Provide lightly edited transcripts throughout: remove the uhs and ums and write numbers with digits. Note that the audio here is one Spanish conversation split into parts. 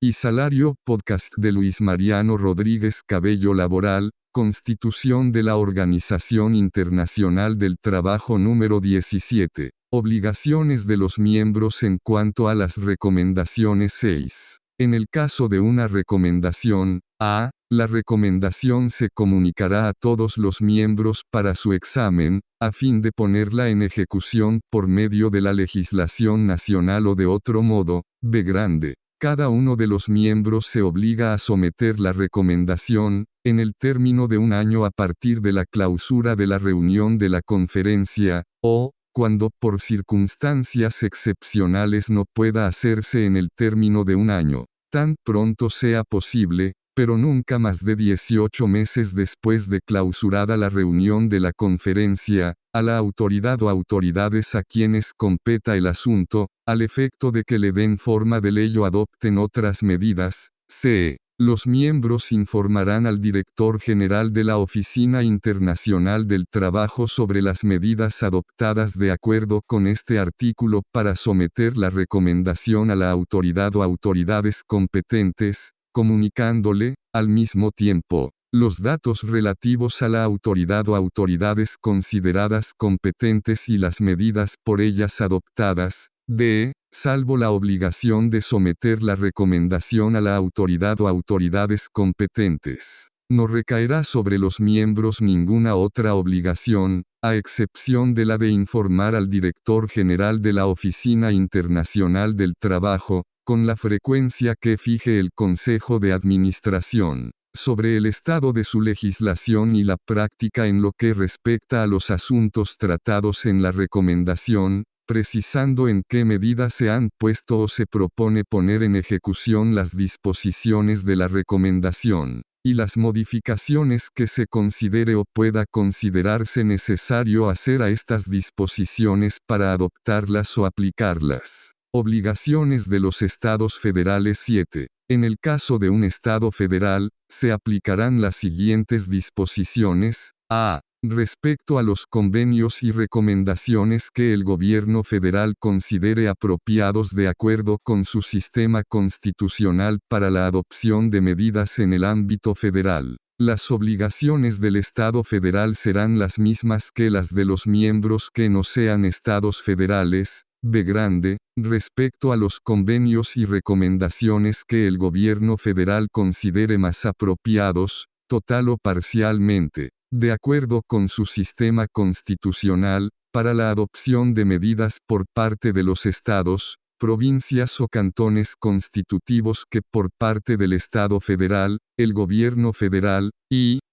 y salario. Podcast de Luis Mariano Rodríguez Cabello. Laboral, Constitución de la Organización Internacional del Trabajo número 17. Obligaciones de los miembros en cuanto a las recomendaciones. 6. En el caso de una recomendación, a. La recomendación se comunicará a todos los miembros para su examen, a fin de ponerla en ejecución por medio de la legislación nacional o de otro modo. B. Grande. Cada uno de los miembros se obliga a someter la recomendación, en el término de un año a partir de la clausura de la reunión de la conferencia, o, cuando por circunstancias excepcionales no pueda hacerse en el término de un año, tan pronto sea posible, pero nunca más de 18 meses después de clausurada la reunión de la conferencia, a la autoridad o autoridades a quienes competa el asunto, al efecto de que le den forma de ley o adopten otras medidas. C. Los miembros informarán al director general de la Oficina Internacional del Trabajo sobre las medidas adoptadas de acuerdo con este artículo para someter la recomendación a la autoridad o autoridades competentes, comunicándole, al mismo tiempo, los datos relativos a la autoridad o autoridades consideradas competentes y las medidas por ellas adoptadas. D. Salvo la obligación de someter la recomendación a la autoridad o autoridades competentes, no recaerá sobre los miembros ninguna otra obligación, a excepción de la de informar al director general de la Oficina Internacional del Trabajo, con la frecuencia que fije el Consejo de Administración, sobre el estado de su legislación y la práctica en lo que respecta a los asuntos tratados en la recomendación, precisando en qué medida se han puesto o se propone poner en ejecución las disposiciones de la recomendación, y las modificaciones que se considere o pueda considerarse necesario hacer a estas disposiciones para adoptarlas o aplicarlas. Obligaciones de los Estados federales. 7. En el caso de un Estado federal, se aplicarán las siguientes disposiciones. A. Respecto a los convenios y recomendaciones que el gobierno federal considere apropiados de acuerdo con su sistema constitucional para la adopción de medidas en el ámbito federal. Las obligaciones del Estado federal serán las mismas que las de los miembros que no sean estados federales. B. Grande. Respecto a los convenios y recomendaciones que el gobierno federal considere más apropiados, total o parcialmente, de acuerdo con su sistema constitucional, para la adopción de medidas por parte de los estados, provincias o cantones constitutivos que por parte del Estado federal, el gobierno federal,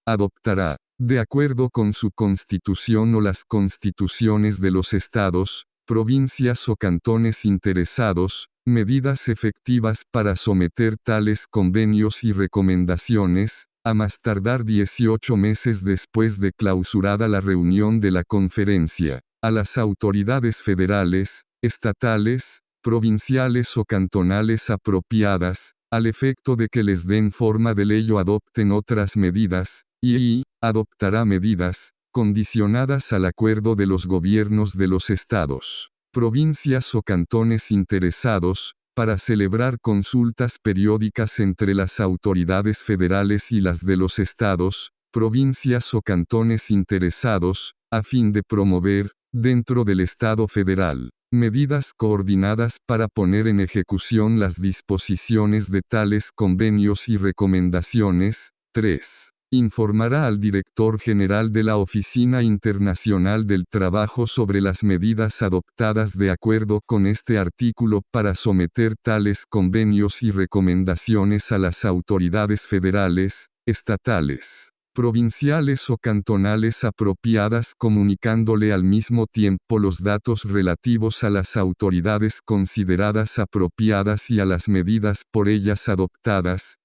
adoptará, de acuerdo con su constitución o las constituciones de los estados, provincias o cantones interesados, medidas efectivas para someter tales convenios y recomendaciones, a más tardar 18 meses después de clausurada la reunión de la conferencia, a las autoridades federales, estatales, provinciales o cantonales apropiadas, al efecto de que les den forma de ley o adopten otras medidas, y adoptará medidas, condicionadas al acuerdo de los gobiernos de los estados, provincias o cantones interesados, para celebrar consultas periódicas entre las autoridades federales y las de los estados, provincias o cantones interesados, a fin de promover, dentro del Estado federal, medidas coordinadas para poner en ejecución las disposiciones de tales convenios y recomendaciones. 3. Informará al director general de la Oficina Internacional del Trabajo sobre las medidas adoptadas de acuerdo con este artículo para someter tales convenios y recomendaciones a las autoridades federales, estatales, provinciales o cantonales apropiadas, comunicándole al mismo tiempo los datos relativos a las autoridades consideradas apropiadas y a las medidas por ellas adoptadas.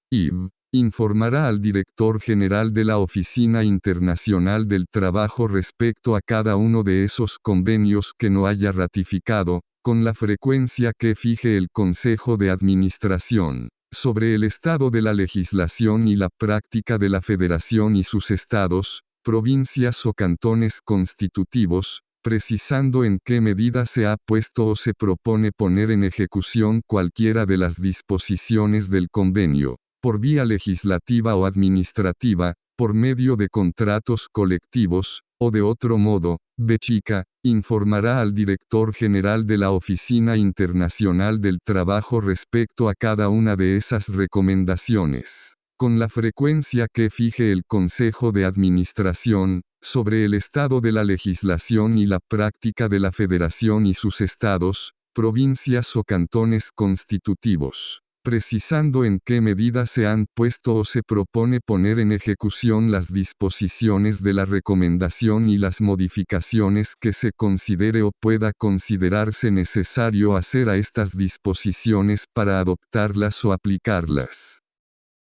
Informará al director general de la Oficina Internacional del Trabajo respecto a cada uno de esos convenios que no haya ratificado, con la frecuencia que fije el Consejo de Administración, sobre el estado de la legislación y la práctica de la Federación y sus estados, provincias o cantones constitutivos, precisando en qué medida se ha puesto o se propone poner en ejecución cualquiera de las disposiciones del convenio, por vía legislativa o administrativa, por medio de contratos colectivos, o de otro modo, BCICA, informará al director general de la Oficina Internacional del Trabajo respecto a cada una de esas recomendaciones, con la frecuencia que fije el Consejo de Administración, sobre el estado de la legislación y la práctica de la Federación y sus estados, provincias o cantones constitutivos, precisando en qué medida se han puesto o se propone poner en ejecución las disposiciones de la recomendación y las modificaciones que se considere o pueda considerarse necesario hacer a estas disposiciones para adoptarlas o aplicarlas.